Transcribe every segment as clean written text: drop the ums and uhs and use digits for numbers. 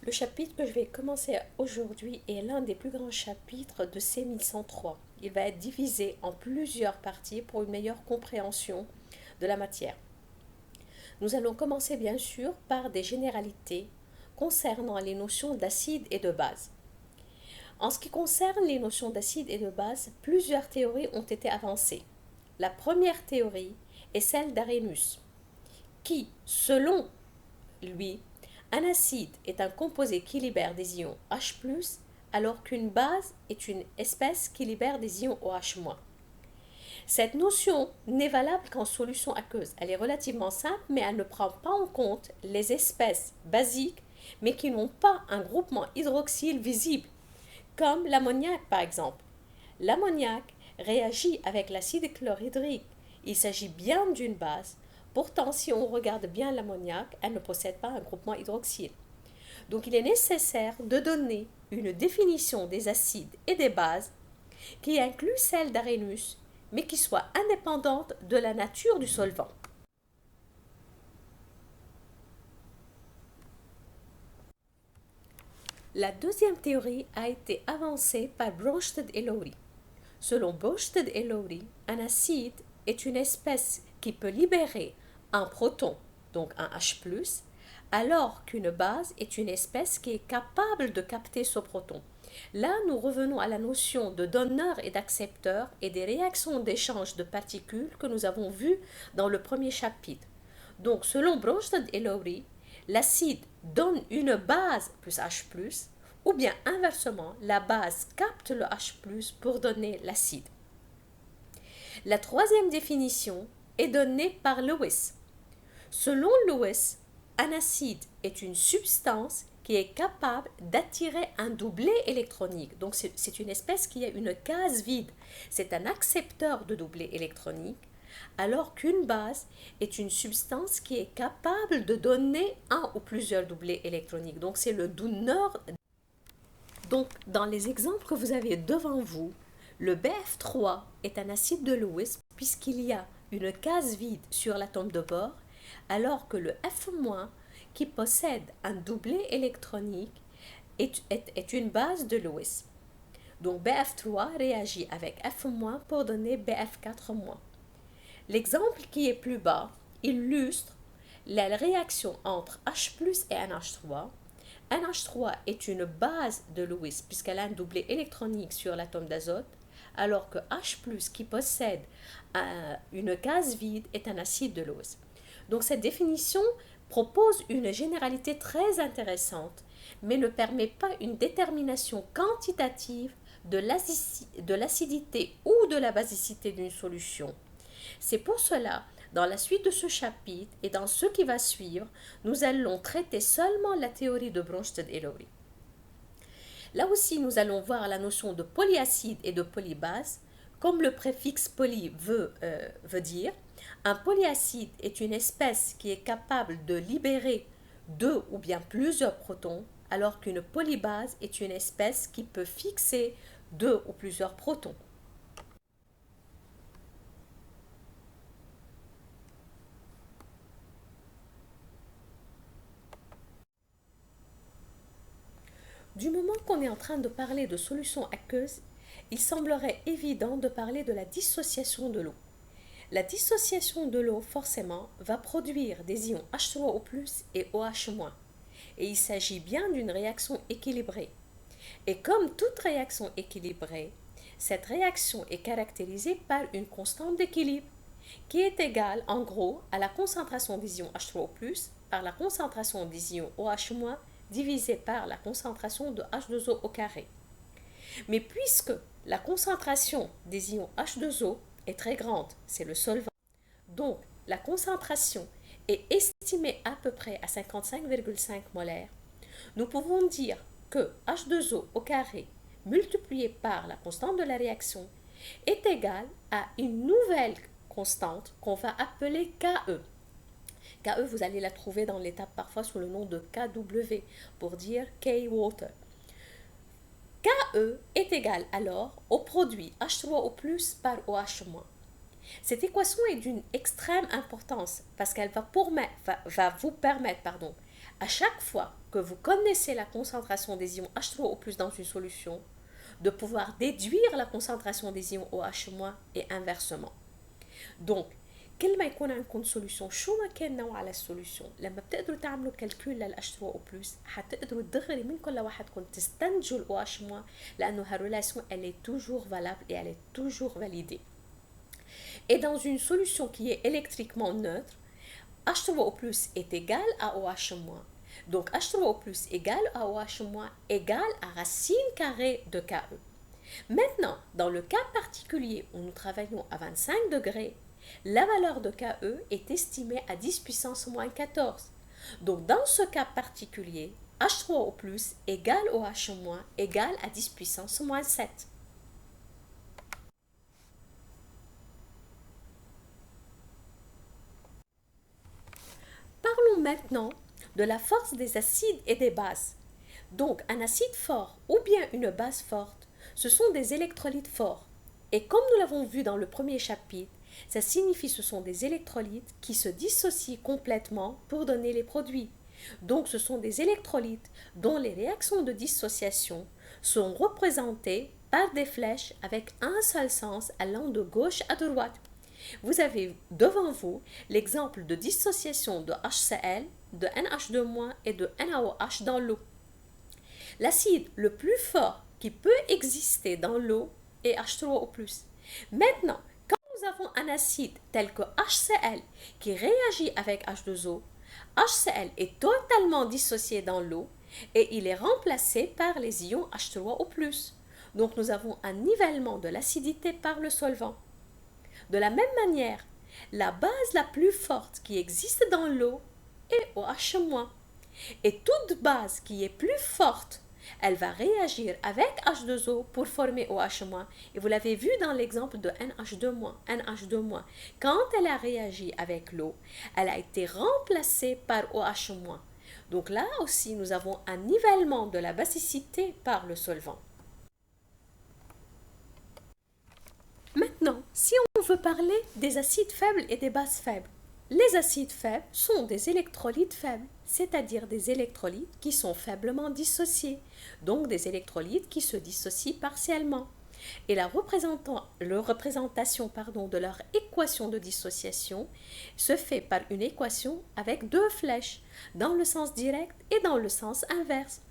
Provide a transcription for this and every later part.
Le chapitre que je vais commencer aujourd'hui est l'un des plus grands chapitres de C1103. Il va être divisé en plusieurs parties pour une meilleure compréhension de la matière. Nous allons commencer bien sûr par des généralités concernant les notions d'acide et de base. En ce qui concerne les notions d'acide et de base, plusieurs théories ont été avancées. La première théorie est celle d'Arrhenius, qui, selon lui, un acide est un composé qui libère des ions H+, alors qu'une base est une espèce qui libère des ions OH-. Cette notion n'est valable qu'en solution aqueuse. Elle est relativement simple, mais elle ne prend pas en compte les espèces basiques, mais qui n'ont pas un groupement hydroxyle visible, comme l'ammoniac par exemple. L'ammoniac réagit avec l'acide chlorhydrique. Il s'agit bien d'une base. Pourtant, si on regarde bien l'ammoniac, elle ne possède pas un groupement hydroxyle. Donc, il est nécessaire de donner une définition des acides et des bases qui inclut celle d'Arrhenius, mais qui soit indépendante de la nature du solvant. La deuxième théorie a été avancée par Bronsted et Lowry. Selon Bronsted et Lowry, un acide est une espèce qui peut libérer un proton, donc un H+, alors qu'une base est une espèce qui est capable de capter ce proton. Là, nous revenons à la notion de donneur et d'accepteur et des réactions d'échange de particules que nous avons vues dans le premier chapitre. Donc, selon Bronsted et Lowry, l'acide donne une base plus H+, ou bien inversement, la base capte le H+, pour donner l'acide. La troisième définition est donnée par Lewis. Selon Lewis, un acide est une substance qui est capable d'attirer un doublet électronique. Donc c'est une espèce qui a une case vide. C'est un accepteur de doublet électronique, alors qu'une base est une substance qui est capable de donner un ou plusieurs doublets électroniques. Donc c'est le donneur. Donc dans les exemples que vous avez devant vous, le Bf3 est un acide de Lewis puisqu'il y a une case vide sur l'atome de bord, alors que le F- qui possède un doublet électronique est une base de Lewis. Donc Bf3 réagit avec F- pour donner Bf4-. L'exemple qui est plus bas illustre la réaction entre H+ et NH3. NH3 est une base de Lewis puisqu'elle a un doublet électronique sur l'atome d'azote, alors que H+, qui possède une case vide, est un acide de Lewis. Donc cette définition propose une généralité très intéressante, mais ne permet pas une détermination quantitative de l'acidité ou de la basicité d'une solution. C'est pour cela, dans la suite de ce chapitre et dans ce qui va suivre, nous allons traiter seulement la théorie de Bronsted et Lowry. Là aussi, nous allons voir la notion de polyacide et de polybase, comme le préfixe poly veut dire. Un polyacide est une espèce qui est capable de libérer deux ou bien plusieurs protons, alors qu'une polybase est une espèce qui peut fixer deux ou plusieurs protons. Du moment qu'on est en train de parler de solutions aqueuses, il semblerait évident de parler de la dissociation de l'eau. La dissociation de l'eau, forcément, va produire des ions H3O+, et OH-. Et il s'agit bien d'une réaction équilibrée. Et comme toute réaction équilibrée, cette réaction est caractérisée par une constante d'équilibre qui est égale, en gros, à la concentration des ions H3O+, par la concentration des ions OH- divisé par la concentration de H2O au carré. Mais puisque la concentration des ions H2O est très grande, c'est le solvant, donc la concentration est estimée à peu près à 55,5 molaires, nous pouvons dire que H2O au carré multiplié par la constante de la réaction est égal à une nouvelle constante qu'on va appeler KE. KE, vous allez la trouver dans l'étape parfois sous le nom de KW pour dire K-Water. KE est égal alors au produit H3O+, par OH-. Cette équation est d'une extrême importance parce qu'elle va vous permettre, à chaque fois que vous connaissez la concentration des ions H3O+ dans une solution, de pouvoir déduire la concentration des ions OH- et inversement. Donc, كل ما يكون عندكم سوليوشن شو ما كان نوع على السوليوشن لما بتقدروا تعملوا كالكول لل H3O+ حتقدروا دغري من كل واحدكم تستنتجوا ال OH- لأنه هالريلاسيون elle est toujours valable et elle est toujours validée. Et dans une solution qui est électriquement neutre, H3O+ est égal à OH-. Donc H3O+ égale à OH- égale à racine carrée de KE. Maintenant, dans le cas particulier où nous travaillons à 25 degrés, la valeur de KE est estimée à 10 puissance moins 14. Donc dans ce cas particulier, H3O+ égale OH- égale à 10 puissance moins 7. Parlons maintenant de la force des acides et des bases. Donc un acide fort ou bien une base forte, ce sont des électrolytes forts. Et comme nous l'avons vu dans le premier chapitre, ça signifie que ce sont des électrolytes qui se dissocient complètement pour donner les produits. Donc ce sont des électrolytes dont les réactions de dissociation sont représentées par des flèches avec un seul sens allant de gauche à droite. Vous avez devant vous l'exemple de dissociation de HCl, de NH2- et de NaOH dans l'eau. L'acide le plus fort qui peut exister dans l'eau est H3O+. Maintenant, quand nous avons un acide tel que HCl qui réagit avec H2O, HCl est totalement dissocié dans l'eau et il est remplacé par les ions H3O+. Donc nous avons un nivellement de l'acidité par le solvant. De la même manière, la base la plus forte qui existe dans l'eau est OH-. Et toute base qui est plus forte, elle va réagir avec H2O pour former OH-. Et vous l'avez vu dans l'exemple de NH2-. NH2-. Quand elle a réagi avec l'eau, elle a été remplacée par OH-. Donc là aussi, nous avons un nivellement de la basicité par le solvant. Maintenant, si on veut parler des acides faibles et des bases faibles, les acides faibles sont des électrolytes faibles, c'est-à-dire des électrolytes qui sont faiblement dissociés, donc des électrolytes qui se dissocient partiellement. Et la représentation de leur équation de dissociation se fait par une équation avec deux flèches, dans le sens direct et dans le sens inverse.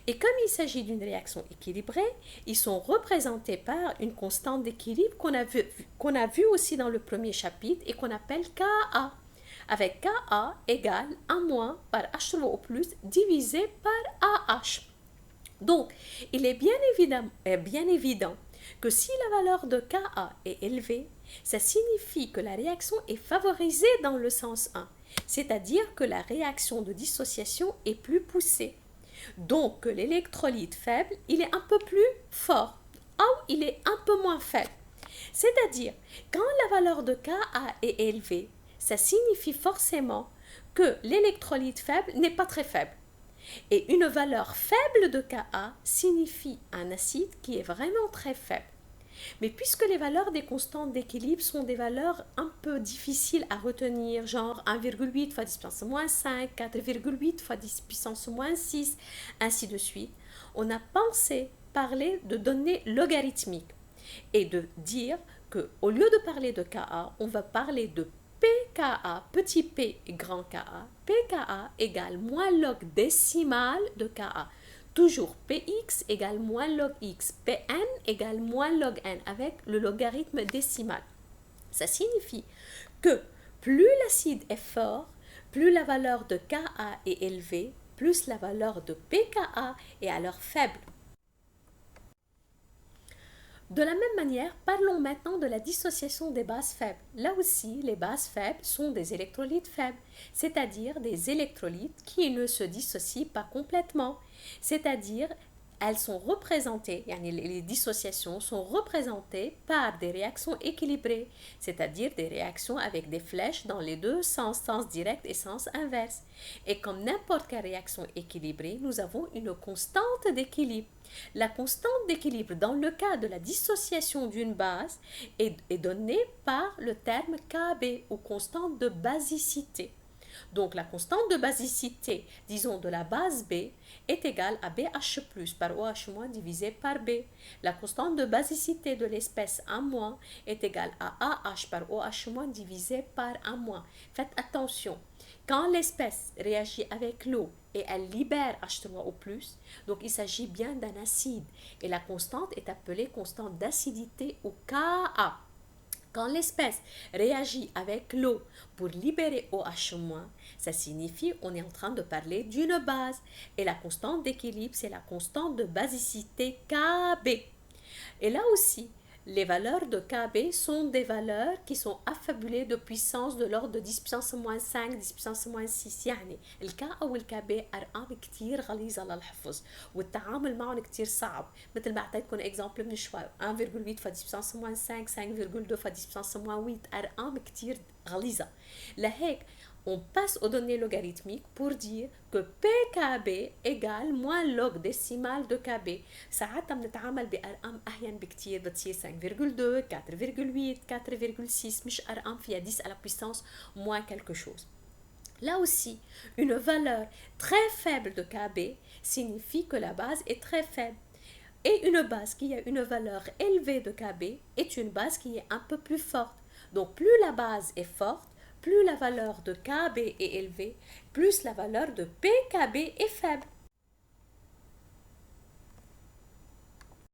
Et comme il s'agit d'une réaction équilibrée, ils sont représentés par une constante d'équilibre qu'on a vu aussi dans le premier chapitre et qu'on appelle Ka, avec Ka égale 1- par H3O+ divisé par AH. Donc, il est bien évident que si la valeur de Ka est élevée, ça signifie que la réaction est favorisée dans le sens 1, c'est-à-dire que la réaction de dissociation est plus poussée. Donc, l'électrolyte faible, il est un peu plus fort, ou il est un peu moins faible. C'est-à-dire, quand la valeur de Ka est élevée, ça signifie forcément que l'électrolyte faible n'est pas très faible. Et une valeur faible de Ka signifie un acide qui est vraiment très faible. Mais puisque les valeurs des constantes d'équilibre sont des valeurs un peu difficiles à retenir, genre 1,8 fois 10 puissance moins 5, 4,8 fois 10 puissance moins 6, ainsi de suite, on a pensé parler de données logarithmiques et de dire qu'au lieu de parler de Ka, on va parler de pKa, petit p et grand Ka, pKa égale moins log décimal de Ka. Toujours px égale moins log x, pn égale moins log n avec le logarithme décimal. Ça signifie que plus l'acide est fort, plus la valeur de Ka est élevée, plus la valeur de pKa est alors faible. De la même manière, parlons maintenant de la dissociation des bases faibles. Là aussi, les bases faibles sont des électrolytes faibles, c'est-à-dire des électrolytes qui ne se dissocient pas complètement, c'est-à-dire elles sont représentées, les dissociations sont représentées par des réactions équilibrées, c'est-à-dire des réactions avec des flèches dans les deux sens, sens direct et sens inverse. Et comme n'importe quelle réaction équilibrée, nous avons une constante d'équilibre. La constante d'équilibre dans le cas de la dissociation d'une base est donnée par le terme Kb ou constante de basicité. Donc la constante de basicité, disons de la base B, est égale à BH plus par OH- divisé par B. La constante de basicité de l'espèce A- est égale à AH par OH- divisé par A-. Faites attention, quand l'espèce réagit avec l'eau et elle libère H3O+, donc il s'agit bien d'un acide et la constante est appelée constante d'acidité ou Ka. Quand l'espèce réagit avec l'eau pour libérer OH-, ça signifie on est en train de parler d'une base. Et la constante d'équilibre, c'est la constante de basicité Kb. Et là aussi, les valeurs de Kb sont des valeurs qui sont affabulées de puissance de l'ordre de 10 puissance moins 5 10 puissance moins 6. يعني الK أو الKb أرقام كتير غليظة للحفظ والتعامل معهم كتير صعب. مثل ما أعطيتكم إكزامبل من شوي 1,8 fois 10 puissance moins 5 5,2 fois 10 puissance moins 8 أرقام كتير غليظة. لهيك on passe aux données logarithmiques pour dire que PKB égale moins log décimal de KB. ساعتها بنتعامل بأرقام أهين بكتير بتصير 5,2 4,8 4,6 مش أرقام فيها 10 à la puissance moins quelque chose. Là aussi, une valeur très faible de KB signifie que la base est très faible. Et une base qui a une valeur élevée de KB est une base qui est un peu plus forte. Donc plus la base est forte, plus la valeur de KB est élevée, plus la valeur de PKB est faible.